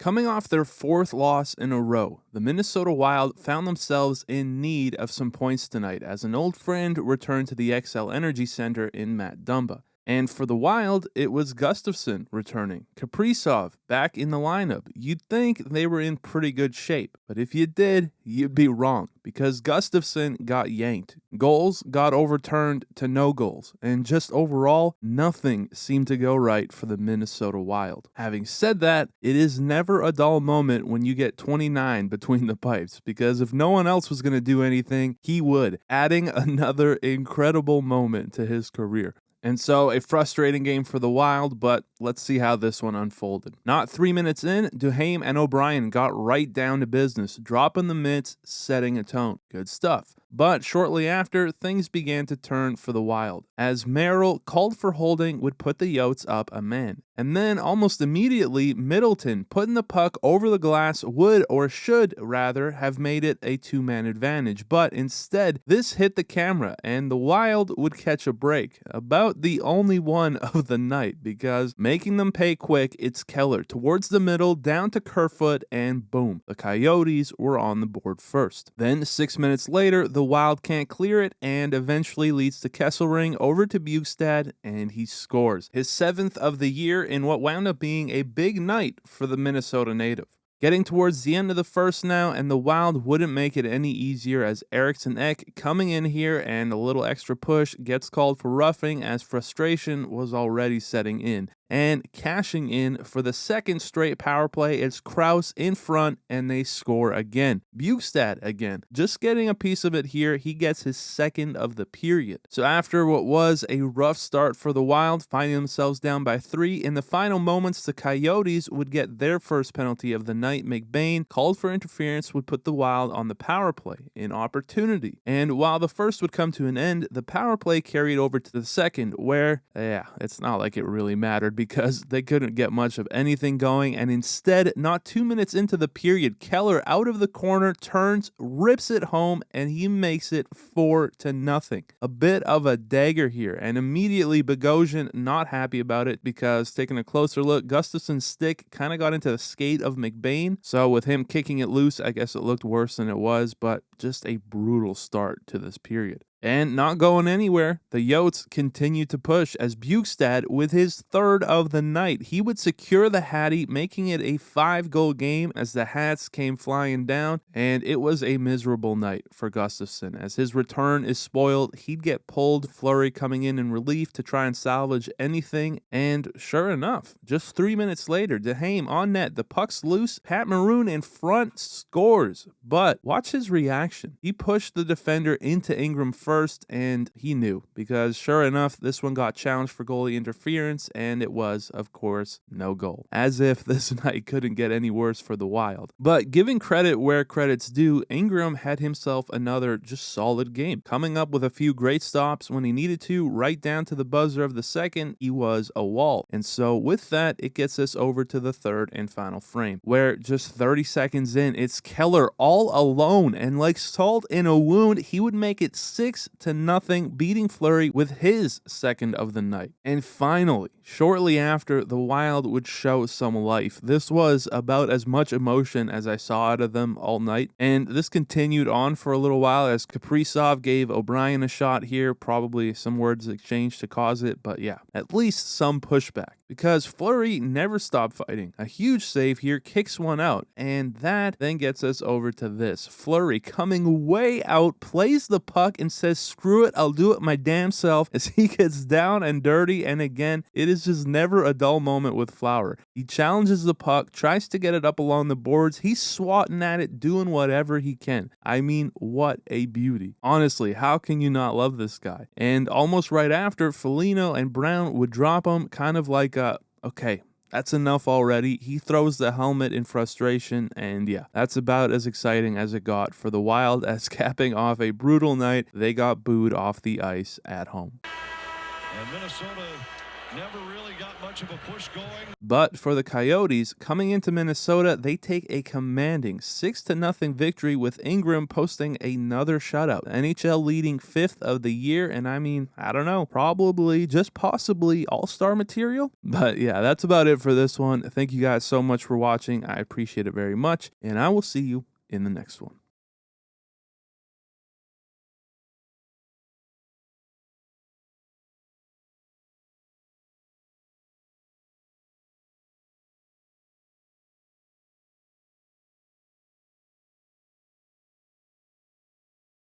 Coming off their fourth loss in a row, the Minnesota Wild found themselves in need of some points tonight as an old friend returned to the XL Energy Center in Matt Dumba. And for the Wild, it was Gustavsson returning. Kaprisov back in the lineup. You'd think they were in pretty good shape, but if you did, you'd be wrong, because Gustavsson got yanked. Goals got overturned to no goals, and just overall, nothing seemed to go right for the Minnesota Wild. Having said that, it is never a dull moment when you get 29 between the pipes, because if no one else was going to do anything, he would, adding another incredible moment to his career. And so, a frustrating game for the Wild, but let's see how this one unfolded. Not 3 minutes in, Duhaime and O'Brien got right down to business, dropping the mitts, setting a tone. Good stuff. But shortly after, things began to turn for the Wild, as Merrill called for holding would put the Yotes up a man. And then, almost immediately, Middleton putting the puck over the glass would, or should rather, have made it a two-man advantage. But instead, this hit the camera, and the Wild would catch a break. About the only one of the night, because making them pay quick, it's Keller towards the middle, down to Kerfoot, and boom, the Coyotes were on the board first. Then, 6 minutes later, the Wild can't clear it, and eventually leads to Kesselring over to Bjugstad, and he scores. His 7th of the year in what wound up being a big night for the Minnesota native. Getting towards the end of the first now, and the Wild wouldn't make it any easier as Eriksson Ek coming in here and a little extra push gets called for roughing as frustration was already setting in. And cashing in for the second straight power play, it's Krause in front, and they score again. Bjugstad again. Just getting a piece of it here, he gets his 2nd of the period. So after what was a rough start for the Wild, finding themselves down by 3, in the final moments, the Coyotes would get their first penalty of the night. McBain, called for interference, would put the Wild on the power play, an opportunity. And while the first would come to an end, the power play carried over to the second, where, it's not like it really mattered, because they couldn't get much of anything going, and instead, not 2 minutes into the period, Keller out of the corner turns, rips it home, and he makes it 4-0. A bit of a dagger here, and immediately Bogosian not happy about it, because taking a closer look, Gustafsson's stick kind of got into the skate of McBain, so with him kicking it loose, I guess it looked worse than it was, but just a brutal start to this period. And not going anywhere, the Yotes continued to push as Bjugstad, with his 3rd of the night, he would secure the Hattie, making it a 5-goal game as the Hats came flying down, and it was a miserable night for Gustavsson. As his return is spoiled, he'd get pulled, Fleury coming in relief to try and salvage anything, and sure enough, just 3 minutes later, Duhaime on net, the puck's loose, Pat Maroon in front scores, but watch his reaction. He pushed the defender into Ingram first, and he knew, because sure enough, this one got challenged for goalie interference, and it was, of course, no goal. As if this night couldn't get any worse for the Wild. But giving credit where credit's due, Ingram had himself another just solid game, coming up with a few great stops when he needed to, right down to the buzzer of the second, he was a wall. And so with that, it gets us over to the third and final frame, where just 30 seconds in, it's Keller all alone, and like salt in a wound, he would make it 6-0, beating Fleury with his 2nd of the night. And finally, shortly after, the Wild would show some life. This was about as much emotion as I saw out of them all night, and this continued on for a little while as Kaprizov gave O'Brien a shot here, probably some words exchanged to cause it, but yeah, at least some pushback, because Fleury never stopped fighting. A huge save here, kicks one out, and that then gets us over to this. Fleury coming way out, plays the puck and says, "Screw it, I'll do it my damn self," as he gets down and dirty, and again, it is just never a dull moment with Flower. He challenges the puck, tries to get it up along the boards, he's swatting at it, doing whatever he can. I mean, what a beauty. Honestly, how can you not love this guy? And almost right after, Foligno and Brown would drop him, kind of like okay, that's enough already. He throws the helmet in frustration, and yeah, that's about as exciting as it got for the Wild, as capping off a brutal night, they got booed off the ice at home. And Minnesota Never really got much of a push going. But for the Coyotes, coming into Minnesota, they take a commanding 6-0 victory with Ingram posting another shutout. NHL leading 5th of the year, and I mean, I don't know, probably, just possibly all-star material? But yeah, that's about it for this one. Thank you guys so much for watching. I appreciate it very much, and I will see you in the next one.